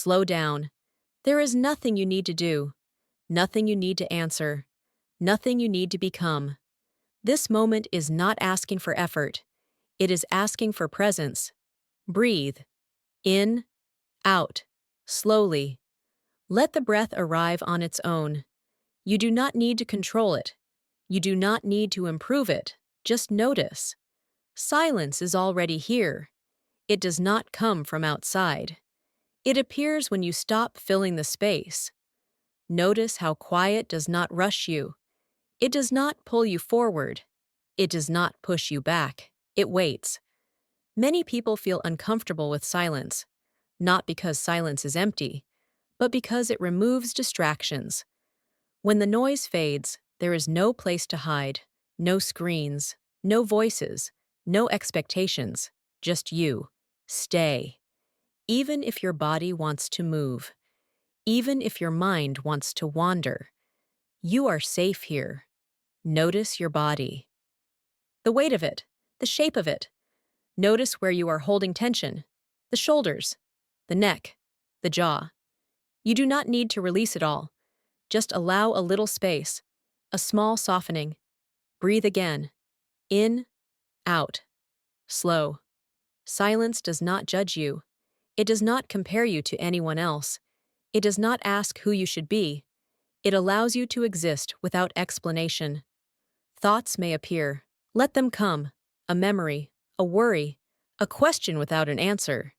Slow down. There is nothing you need to do, nothing you need to answer, nothing you need to become. This moment is not asking for effort. It is asking for presence. Breathe. In, out, slowly. Let the breath arrive on its own. You do not need to control it. You do not need to improve it. Just notice. Silence is already here. It does not come from outside. It appears when you stop filling the space. Notice how quiet does not rush you. It does not pull you forward. It does not push you back. It waits. Many people feel uncomfortable with silence, not because silence is empty, but because it removes distractions. When the noise fades, there is no place to hide, no screens, no voices, no expectations, just you. Stay. Even if your body wants to move, even if your mind wants to wander, you are safe here. Notice your body. The weight of it, the shape of it. Notice where you are holding tension, the shoulders, the neck, the jaw. You do not need to release it all. Just allow a little space, a small softening. Breathe again. In, out. Slow. Silence does not judge you. It does not compare you to anyone else. It does not ask who you should be. It allows you to exist without explanation. Thoughts may appear. Let them come. A memory, a worry, a question without an answer.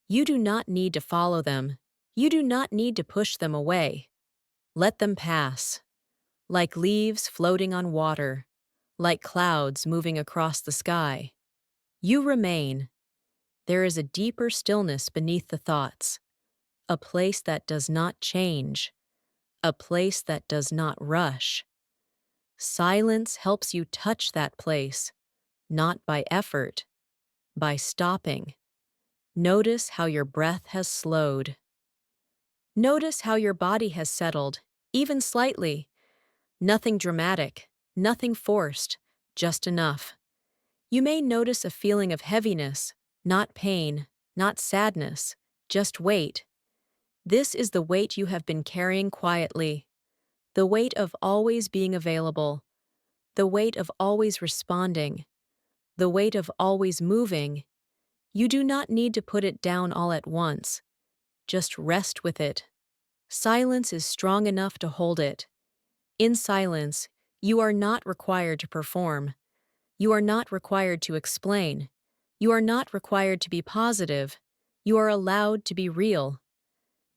You do not need to follow them. You do not need to push them away. Let them pass. Like leaves floating on water, like clouds moving across the sky. You remain. There is a deeper stillness beneath the thoughts, a place that does not change, a place that does not rush. Silence helps you touch that place, not by effort, by stopping. Notice how your breath has slowed. Notice how your body has settled, even slightly. Nothing dramatic, nothing forced, just enough. You may notice a feeling of heaviness, not pain, not sadness, just weight. This is the weight you have been carrying quietly, the weight of always being available, the weight of always responding, the weight of always moving. You do not need to put it down all at once. Just rest with it. Silence is strong enough to hold it. In silence, you are not required to perform. You are not required to explain. You are not required to be positive. You are allowed to be real.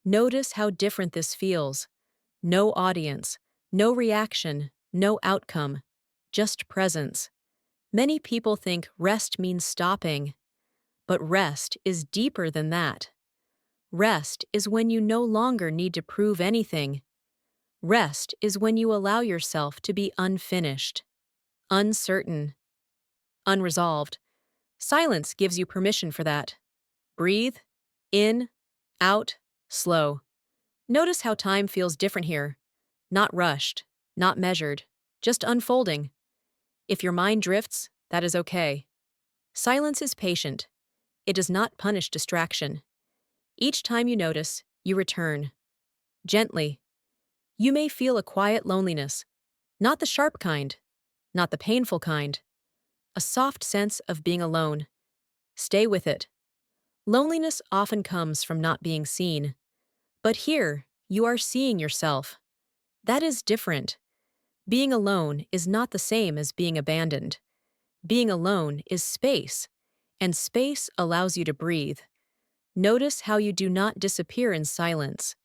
Notice how different this feels. No audience, no reaction, no outcome, just presence. Many people think rest means stopping, but rest is deeper than that. Rest is when you no longer need to prove anything. Rest is when you allow yourself to be unfinished, uncertain, unresolved. Silence gives you permission for that. Breathe, in, out, slow. Notice how time feels different here. Not rushed, not measured, just unfolding. If your mind drifts, that is okay. Silence is patient. It does not punish distraction. Each time you notice, you return. Gently. You may feel a quiet loneliness, not the sharp kind, not the painful kind. A soft sense of being alone. Stay with it. Loneliness often comes from not being seen. But here, you are seeing yourself. That is different. Being alone is not the same as being abandoned. Being alone is space, and space allows you to breathe. Notice how you do not disappear in silence.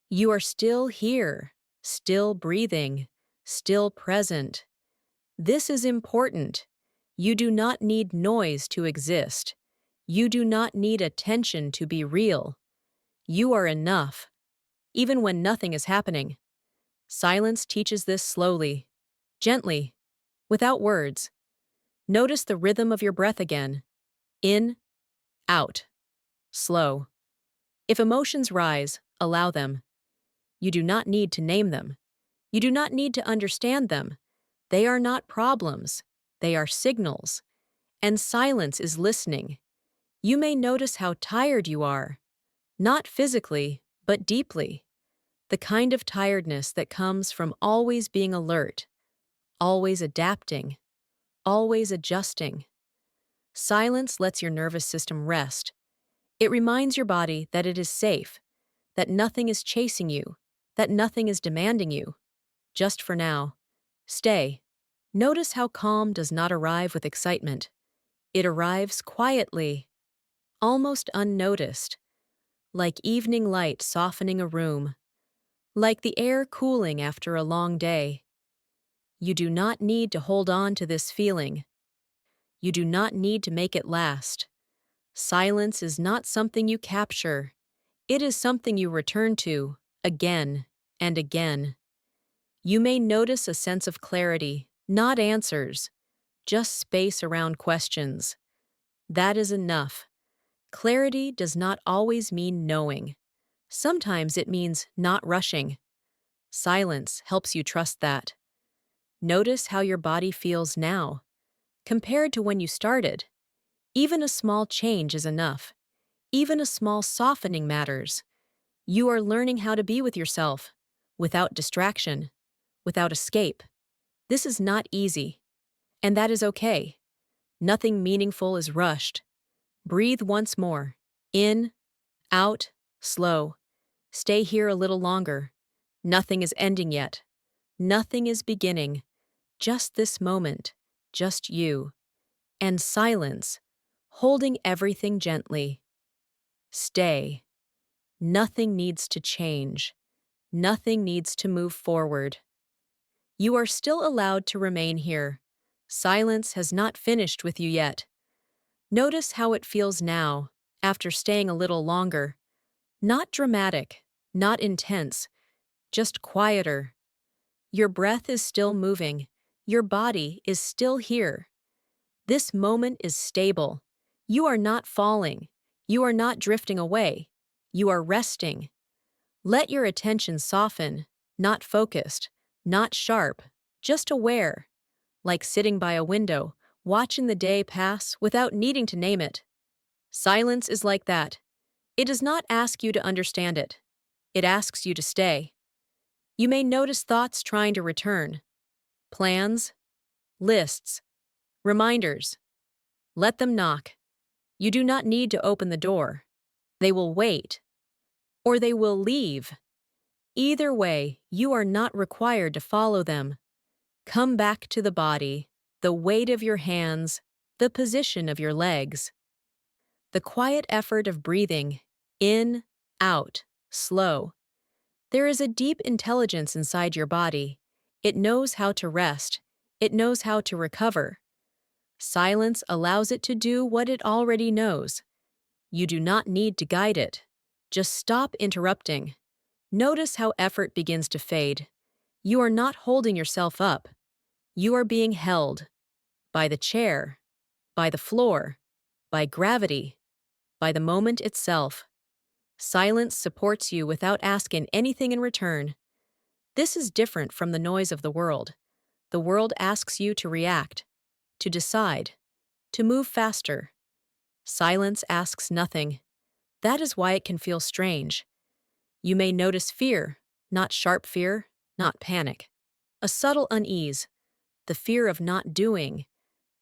You are still here, still breathing, still present. This is important. You do not need noise to exist. You do not need attention to be real. You are enough, even when nothing is happening. Silence teaches this slowly, gently, without words. Notice the rhythm of your breath again. In, out, slow. If emotions rise, allow them. You do not need to name them. You do not need to understand them. They are not problems. They are signals. And silence is listening. You may notice how tired you are. Not physically, but deeply. The kind of tiredness that comes from always being alert, always adapting, always adjusting. Silence lets your nervous system rest. It reminds your body that it is safe, that nothing is chasing you, that nothing is demanding you. Just for now. Stay. Notice how calm does not arrive with excitement. It arrives quietly, almost unnoticed, like evening light softening a room, like the air cooling after a long day. You do not need to hold on to this feeling. You do not need to make it last. Silence is not something you capture. It is something you return to, again and again. You may notice a sense of clarity, not answers, just space around questions. That is enough. Clarity does not always mean knowing. Sometimes it means not rushing. Silence helps you trust that. Notice how your body feels now, compared to when you started. Even a small change is enough. Even a small softening matters. You are learning how to be with yourself, without distraction, without escape. This is not easy, and that is okay. Nothing meaningful is rushed. Breathe once more. In, out, slow. Stay here a little longer. Nothing is ending yet. Nothing is beginning. Just this moment. Just you. And silence, holding everything gently. Stay. Nothing needs to change. Nothing needs to move forward. You are still allowed to remain here. Silence has not finished with you yet. Notice how it feels now, after staying a little longer. Not dramatic, not intense, just quieter. Your breath is still moving. Your body is still here. This moment is stable. You are not falling. You are not drifting away. You are resting. Let your attention soften, not focused, not sharp, just aware, like sitting by a window, watching the day pass without needing to name it. Silence is like that. It does not ask you to understand it. It asks you to stay. You may notice thoughts trying to return. Plans, lists, reminders. Let them knock. You do not need to open the door. They will wait. Or they will leave. Either way, you are not required to follow them. Come back to the body, the weight of your hands, the position of your legs. The quiet effort of breathing, in, out, slow. There is a deep intelligence inside your body. It knows how to rest. It knows how to recover. Silence allows it to do what it already knows. You do not need to guide it. Just stop interrupting. Notice how effort begins to fade. You are not holding yourself up. You are being held by the chair, by the floor, by gravity, by the moment itself. Silence supports you without asking anything in return. This is different from the noise of the world. The world asks you to react, to decide, to move faster. Silence asks nothing. That is why it can feel strange. You may notice fear, not sharp fear, not panic. A subtle unease, the fear of not doing,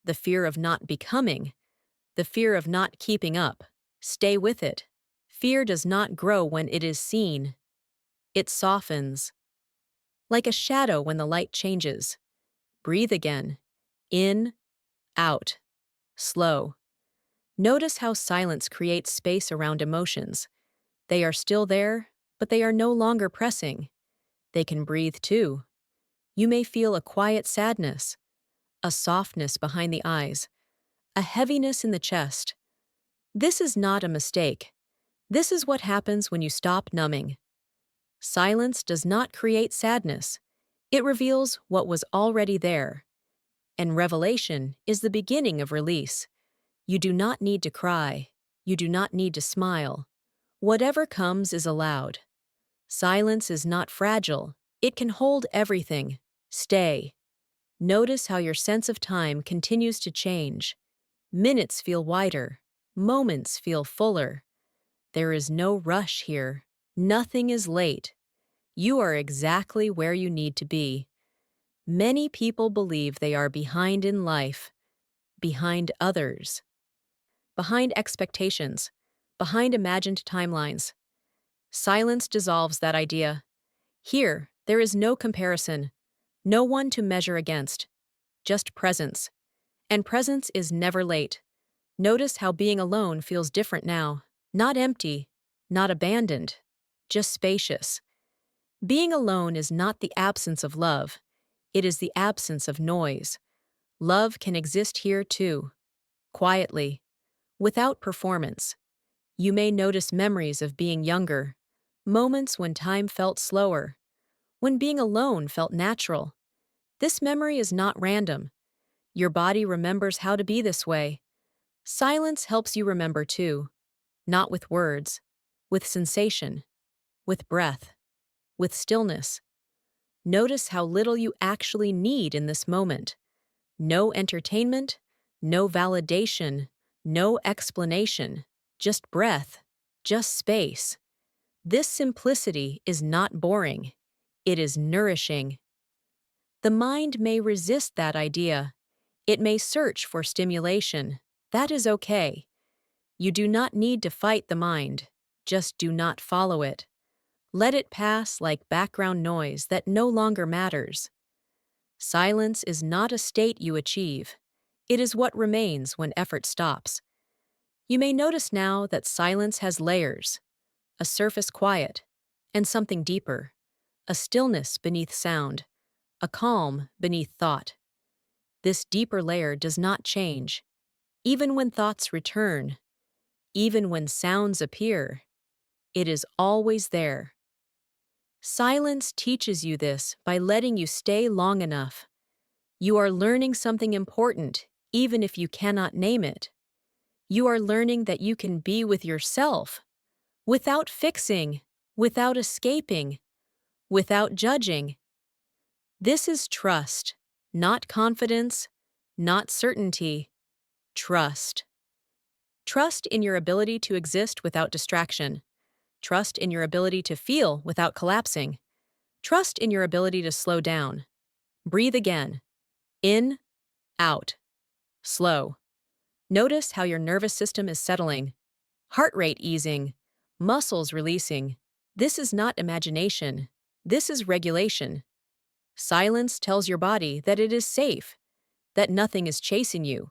the fear of not becoming, the fear of not keeping up. Stay with it. Fear does not grow when it is seen. It softens. Like a shadow when the light changes. Breathe again. In, out. Slow. Notice how silence creates space around emotions. They are still there, but they are no longer pressing. They can breathe too. You may feel a quiet sadness, a softness behind the eyes, a heaviness in the chest. This is not a mistake. This is what happens when you stop numbing. Silence does not create sadness. It reveals what was already there. And revelation is the beginning of release. You do not need to cry. You do not need to smile. Whatever comes is allowed. Silence is not fragile. It can hold everything. Stay. Notice how your sense of time continues to change. Minutes feel wider. Moments feel fuller. There is no rush here. Nothing is late. You are exactly where you need to be. Many people believe they are behind in life, behind others, behind expectations, behind imagined timelines. Silence dissolves that idea. Here, there is no comparison, no one to measure against, just presence. And presence is never late. Notice how being alone feels different now. Not empty, not abandoned, just spacious. Being alone is not the absence of love. It is the absence of noise. Love can exist here too, quietly, without performance. You may notice memories of being younger, moments when time felt slower, when being alone felt natural. This memory is not random. Your body remembers how to be this way. Silence helps you remember too, not with words, with sensation, with breath, with stillness. Notice how little you actually need in this moment. No entertainment, no validation, no explanation, just breath, just space. This simplicity is not boring. It is nourishing. The mind may resist that idea. It may search for stimulation. That is okay. You do not need to fight the mind. Just do not follow it. Let it pass like background noise that no longer matters. Silence is not a state you achieve. It is what remains when effort stops. You may notice now that silence has layers, a surface quiet, and something deeper, a stillness beneath sound, a calm beneath thought. This deeper layer does not change. Even when thoughts return, even when sounds appear, it is always there. Silence teaches you this by letting you stay long enough. You are learning something important, even if you cannot name it. You are learning that you can be with yourself, without fixing, without escaping, without judging. This is trust, not confidence, not certainty. Trust. Trust in your ability to exist without distraction. Trust in your ability to feel without collapsing. Trust in your ability to slow down. Breathe again. In, out. Slow. Notice how your nervous system is settling. Heart rate easing. Muscles releasing. This is not imagination. This is regulation. Silence tells your body that it is safe, that nothing is chasing you,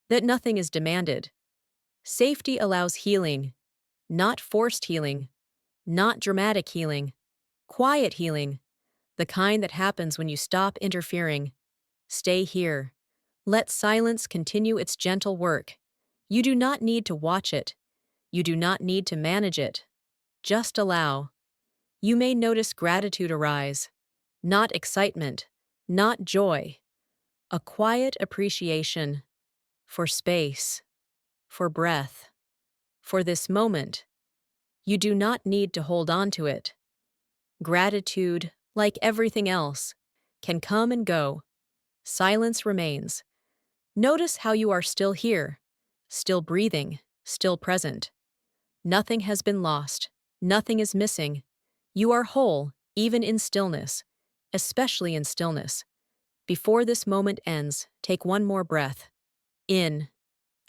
that nothing is demanded. Safety allows healing, not forced healing, not dramatic healing, quiet healing, the kind that happens when you stop interfering. Stay here. Let silence continue its gentle work. You do not need to watch it. You do not need to manage it. Just allow. You may notice gratitude arise, not excitement, not joy, a quiet appreciation for space, for breath, for this moment. You do not need to hold on to it. Gratitude, like everything else, can come and go. Silence remains. Notice how you are still here, still breathing, still present. Nothing has been lost. Nothing is missing. You are whole, even in stillness, especially in stillness. Before this moment ends, take one more breath. In,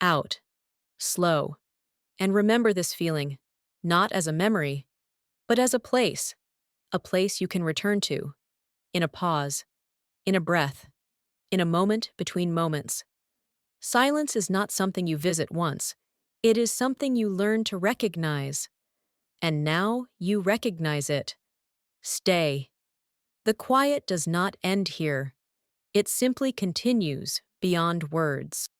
out, slow. And remember this feeling, not as a memory, but as a place you can return to, in a pause, in a breath, in a moment between moments. Silence is not something you visit once. It is something you learn to recognize. And now you recognize it. Stay. The quiet does not end here. It simply continues beyond words.